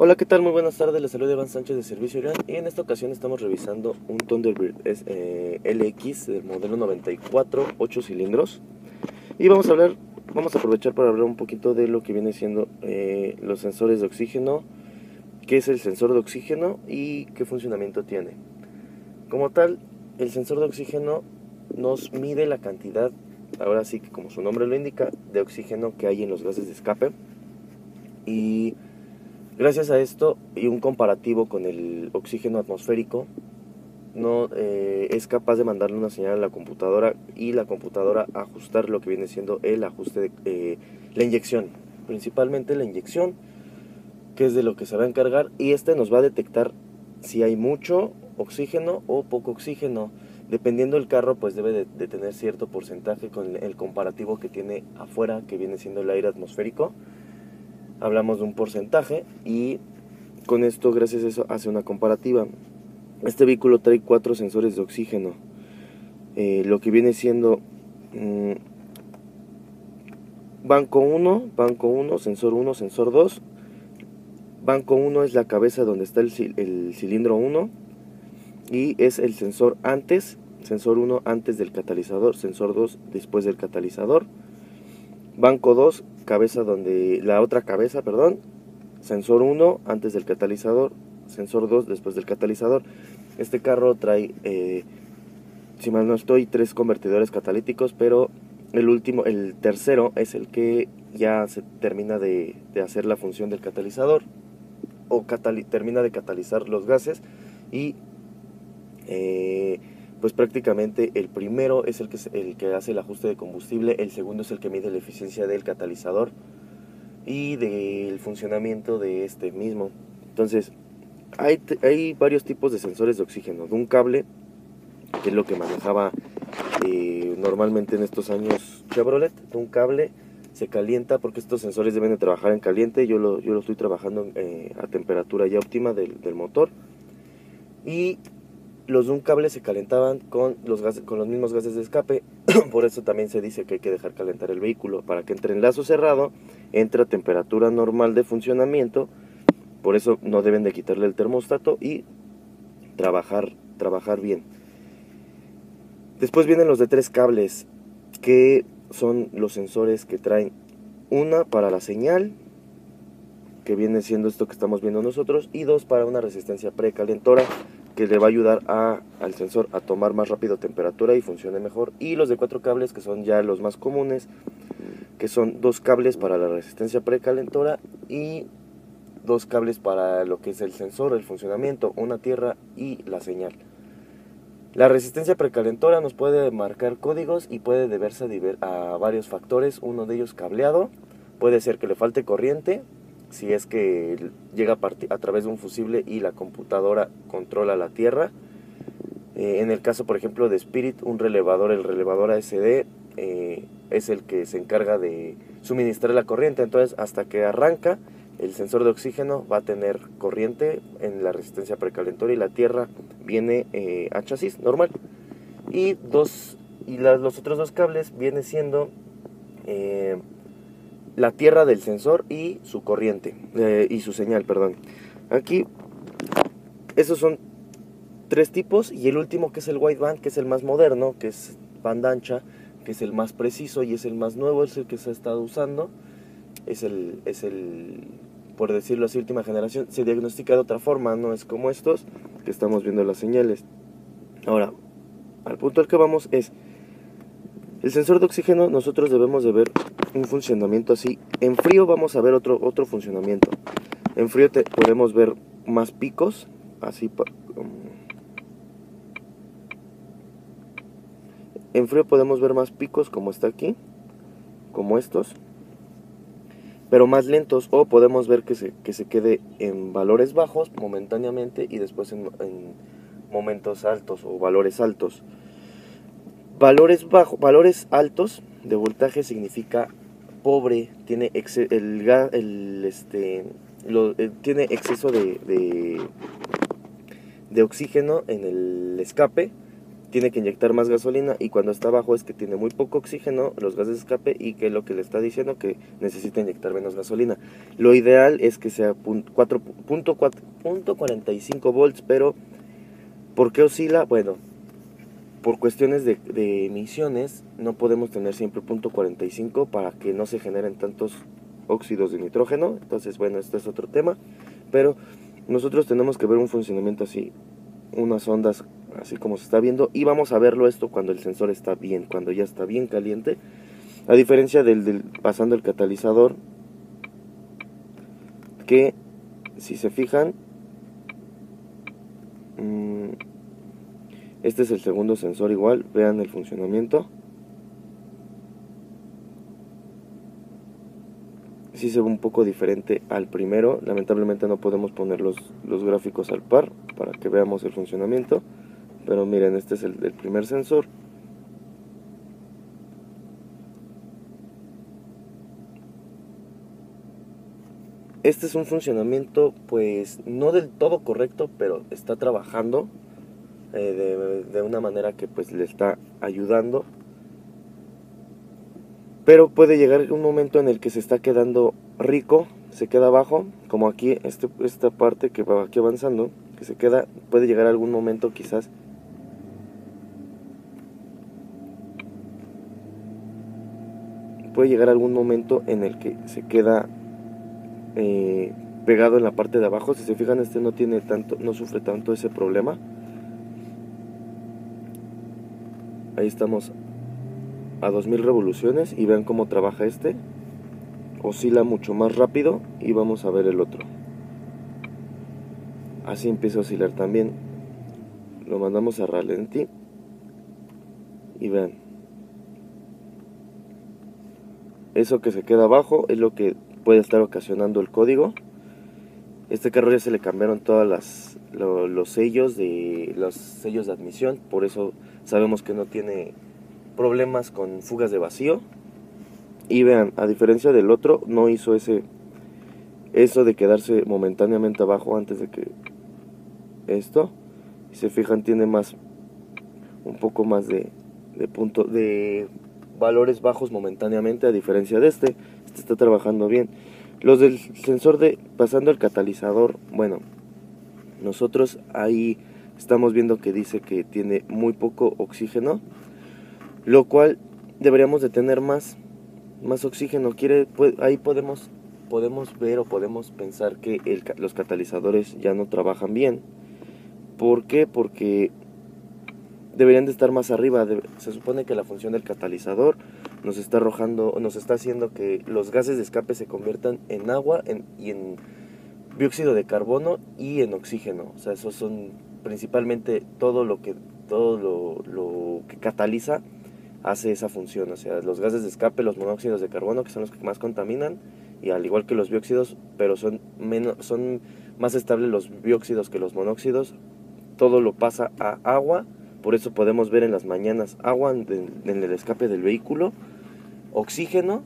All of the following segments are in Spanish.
Hola, ¿qué tal? Muy buenas tardes, les saluda Iván Sánchez de Servicio Irán y en esta ocasión estamos revisando un Thunderbird LX del modelo 94, 8 cilindros y vamos a aprovechar para hablar un poquito de lo que viene siendo los sensores de oxígeno, qué es el sensor de oxígeno y qué funcionamiento tiene. Como tal, el sensor de oxígeno nos mide la cantidad, ahora sí que como su nombre lo indica, de oxígeno que hay en los gases de escape y gracias a esto y un comparativo con el oxígeno atmosférico, es capaz de mandarle una señal a la computadora y la computadora ajustar lo que viene siendo el ajuste de la inyección, principalmente la inyección, que es de lo que se va a encargar, y este nos va a detectar si hay mucho oxígeno o poco oxígeno. Dependiendo del carro, pues debe de tener cierto porcentaje con el comparativo que tiene afuera, que viene siendo el aire atmosférico. Hablamos de un porcentaje y con esto, gracias a eso, hace una comparativa. Este vehículo trae 4 sensores de oxígeno. Lo que viene siendo banco 1, sensor 1, sensor 2. Banco 1 es la cabeza donde está el cilindro 1 y es el sensor antes, sensor 1 antes del catalizador, sensor 2 después del catalizador. Banco 2, cabeza donde la otra cabeza, perdón, sensor 1 antes del catalizador, sensor 2 después del catalizador. Este carro trae, si mal no estoy, 3 convertidores catalíticos, pero el tercero es el que ya se termina de hacer la función del catalizador o termina de catalizar los gases y pues prácticamente el primero es el que hace el ajuste de combustible, el segundo es el que mide la eficiencia del catalizador y del funcionamiento de este mismo. Entonces, hay varios tipos de sensores de oxígeno. De un cable, que es lo que manejaba normalmente en estos años Chevrolet. De un cable se calienta, porque estos sensores deben de trabajar en caliente. Yo lo estoy trabajando a temperatura ya óptima del motor. Y los de un cable se calentaban con los mismos gases de escape. Por eso también se dice que hay que dejar calentar el vehículo para que entre en lazo cerrado, entre a temperatura normal de funcionamiento. Por eso no deben de quitarle el termostato y trabajar bien. Después vienen los de 3 cables, que son los sensores que traen una para la señal, que viene siendo esto que estamos viendo nosotros, y 2 para una resistencia precalentora, que le va a ayudar al sensor a tomar más rápido temperatura y funcione mejor. Y los de 4 cables, que son ya los más comunes, que son 2 cables para la resistencia precalentora y 2 cables para lo que es el sensor, el funcionamiento, una tierra y la señal. La resistencia precalentora nos puede marcar códigos y puede deberse a varios factores. Uno de ellos cableado, puede ser que le falte corriente, si es que llega a través de un fusible y la computadora controla la tierra. En el caso, por ejemplo, de Spirit, el relevador ASD, es el que se encarga de suministrar la corriente. Entonces, hasta que arranca, el sensor de oxígeno va a tener corriente en la resistencia precalentora y la tierra viene a chasis normal. Y los otros 2 cables viene siendo la tierra del sensor y su corriente, y su señal, perdón. Aquí, esos son 3 tipos, y el último, que es el wideband, que es el más moderno, que es banda ancha, que es el más preciso y es el más nuevo, es el que se ha estado usando, es el por decirlo así, última generación. Se diagnostica de otra forma, no es como estos que estamos viendo las señales. Ahora, al punto al que vamos es el sensor de oxígeno. Nosotros debemos de ver un funcionamiento así. En frío vamos a ver otro funcionamiento. En frío podemos ver más picos, así. En frío podemos ver más picos, como está aquí, como estos, pero más lentos, o podemos ver que se quede en valores bajos momentáneamente y después en momentos altos o valores altos. Valores altos de voltaje significa pobre, tiene tiene exceso de oxígeno en el escape, tiene que inyectar más gasolina, y cuando está abajo es que tiene muy poco oxígeno, los gases de escape, y que es lo que le está diciendo que necesita inyectar menos gasolina. Lo ideal es que sea 4.45 volts, pero ¿por qué oscila? Bueno, por cuestiones de emisiones no podemos tener siempre 0.45 para que no se generen tantos óxidos de nitrógeno. Entonces, bueno, este es otro tema, pero nosotros tenemos que ver un funcionamiento así, unas ondas así como se está viendo, y vamos a verlo esto cuando el sensor está bien, cuando ya está bien caliente, a diferencia del pasando el catalizador, que si se fijan, este es el segundo sensor igual, vean el funcionamiento. Sí se ve un poco diferente al primero, lamentablemente no podemos poner los gráficos al par para que veamos el funcionamiento, pero miren, este es el primer sensor. Este es un funcionamiento pues no del todo correcto, pero está trabajando de una manera que pues le está ayudando. Pero puede llegar un momento en el que se está quedando rico, se queda abajo, como aquí esta parte que va aquí avanzando, que se queda, puede llegar algún momento quizás en el que se queda pegado en la parte de abajo. Si se fijan, este no sufre tanto ese problema. Ahí estamos a 2000 revoluciones y vean cómo trabaja este, oscila mucho más rápido, y vamos a ver el otro, así empieza a oscilar también. Lo mandamos a ralentí y vean, eso que se queda abajo es lo que puede estar ocasionando el código. Este carro ya se le cambiaron todas los sellos de admisión, por eso sabemos que no tiene problemas con fugas de vacío. Y vean, a diferencia del otro, no hizo eso de quedarse momentáneamente abajo antes de que esto. Si se fijan, tiene un poco más de valores bajos momentáneamente, a diferencia de este está trabajando bien. Los del sensor de pasando el catalizador, bueno, nosotros ahí estamos viendo que dice que tiene muy poco oxígeno, lo cual deberíamos de tener más oxígeno. Ahí podemos ver o podemos pensar que los catalizadores ya no trabajan bien. ¿Por qué? Porque deberían de estar más arriba. Se supone que la función del catalizador nos está haciendo que los gases de escape se conviertan en agua y en dióxido de carbono y en oxígeno. O sea, esos son principalmente todo lo que cataliza hace esa función. O sea, los gases de escape, los monóxidos de carbono, que son los que más contaminan, y al igual que los dióxidos, pero son más estables los dióxidos que los monóxidos. Todo lo pasa a agua. Por eso podemos ver en las mañanas agua en el escape del vehículo, oxígeno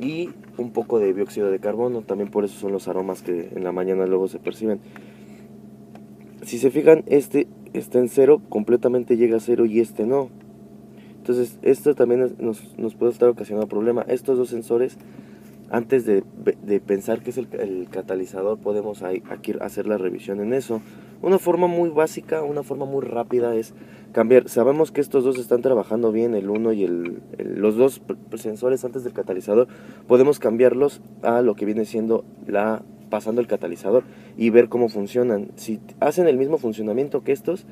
y un poco de dióxido de carbono. También por eso son los aromas que en la mañana luego se perciben. Si se fijan, este está en cero, completamente llega a cero, y este no. Entonces esto también nos puede estar ocasionando problema. Estos dos sensores, antes de pensar que es el catalizador, podemos aquí hacer la revisión en eso. Una forma muy básica, una forma muy rápida es cambiar. Sabemos que estos dos están trabajando bien, el uno y los dos sensores antes del catalizador. Podemos cambiarlos a lo que viene siendo pasando el catalizador y ver cómo funcionan. Si hacen el mismo funcionamiento que estos,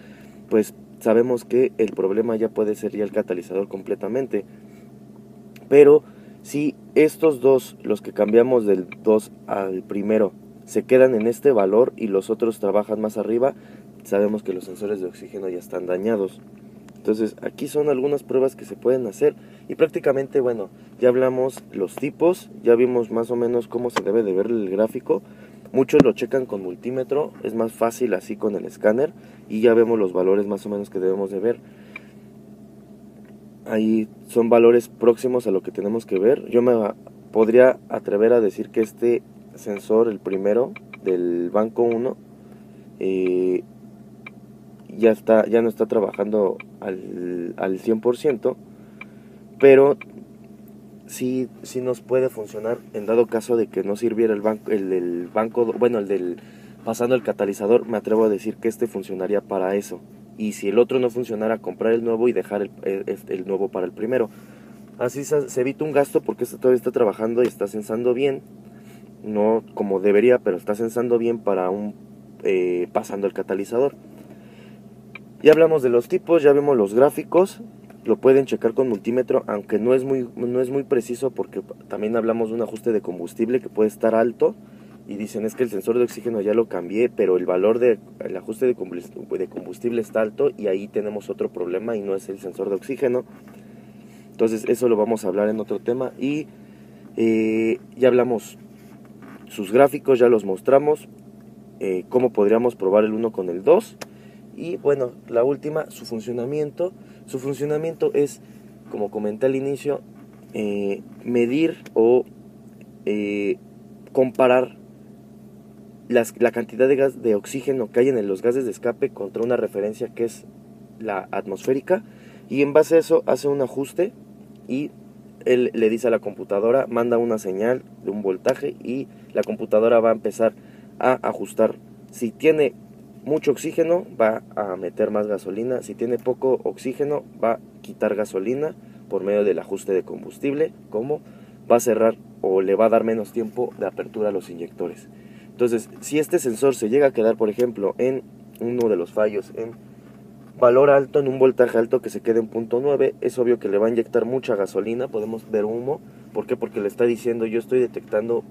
pues sabemos que el problema ya puede ser ya el catalizador completamente. Pero si estos dos, los que cambiamos del 2 al primero, se quedan en este valor y los otros trabajan más arriba, sabemos que los sensores de oxígeno ya están dañados. Entonces aquí son algunas pruebas que se pueden hacer, y prácticamente, bueno, ya hablamos los tipos, ya vimos más o menos cómo se debe de ver el gráfico. Muchos lo checan con multímetro, es más fácil así con el escáner, y ya vemos los valores más o menos que debemos de ver. Ahí son valores próximos a lo que tenemos que ver. Yo me podría atrever a decir que este sensor, el primero del banco 1, ya no está trabajando al 100%, pero sí nos puede funcionar en dado caso de que no sirviera el del banco, bueno, el del pasando el catalizador. Me atrevo a decir que este funcionaría para eso, y si el otro no funcionara, comprar el nuevo y dejar el nuevo para el primero. Así se evita un gasto, porque este todavía está trabajando y está sensando bien, no como debería, pero está sensando bien para pasando el catalizador. Ya hablamos de los tipos, ya vemos los gráficos, lo pueden checar con multímetro, aunque no es muy preciso, porque también hablamos de un ajuste de combustible que puede estar alto, y dicen es que el sensor de oxígeno ya lo cambié, pero el valor del ajuste de combustible está alto, y ahí tenemos otro problema y no es el sensor de oxígeno. Entonces eso lo vamos a hablar en otro tema. Y ya hablamos sus gráficos, ya los mostramos, cómo podríamos probar el 1 con el 2. Y bueno, la última, su funcionamiento. Su funcionamiento es, como comenté al inicio, medir o comparar la cantidad de gas de oxígeno que hay en los gases de escape contra una referencia que es la atmosférica, y en base a eso hace un ajuste, y él le dice a la computadora, manda una señal de un voltaje, y la computadora va a empezar a ajustar. Si tiene mucho oxígeno, va a meter más gasolina. Si tiene poco oxígeno, va a quitar gasolina por medio del ajuste de combustible, como va a cerrar o le va a dar menos tiempo de apertura a los inyectores. Entonces, si este sensor se llega a quedar, por ejemplo, en uno de los fallos, en valor alto, en un voltaje alto que se quede en 0.9, es obvio que le va a inyectar mucha gasolina. Podemos ver humo. ¿Por qué? Porque le está diciendo, yo estoy detectando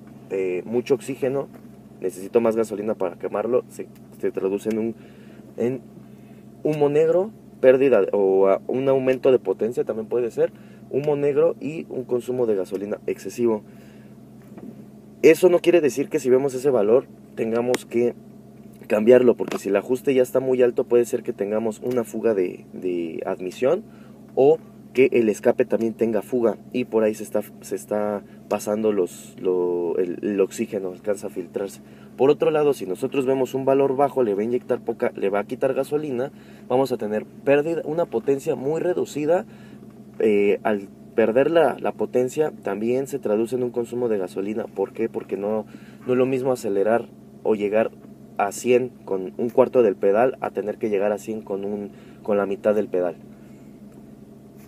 mucho oxígeno, necesito más gasolina para quemarlo. Se traduce en humo negro, pérdida o un aumento de potencia, también puede ser humo negro, y un consumo de gasolina excesivo. Eso no quiere decir que si vemos ese valor tengamos que cambiarlo, porque si el ajuste ya está muy alto, puede ser que tengamos una fuga de admisión, o que el escape también tenga fuga, y por ahí se está pasando el oxígeno, alcanza a filtrarse. Por otro lado, si nosotros vemos un valor bajo, le va a quitar gasolina, vamos a tener pérdida, una potencia muy reducida. Al perder la potencia, también se traduce en un consumo de gasolina. ¿Por qué? Porque no es lo mismo acelerar o llegar a 100 con un cuarto del pedal, a tener que llegar a 100 con la mitad del pedal.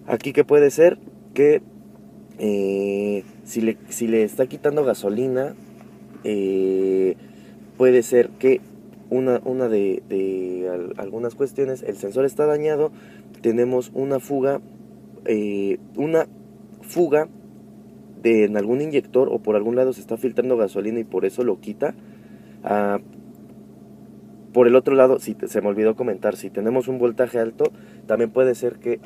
Aquí, ¿qué puede ser? Que si le está quitando gasolina, puede ser que una de algunas cuestiones, el sensor está dañado, tenemos una fuga en algún inyector, o por algún lado se está filtrando gasolina y por eso lo quita. Por el otro lado, se me olvidó comentar, si tenemos un voltaje alto, también puede ser que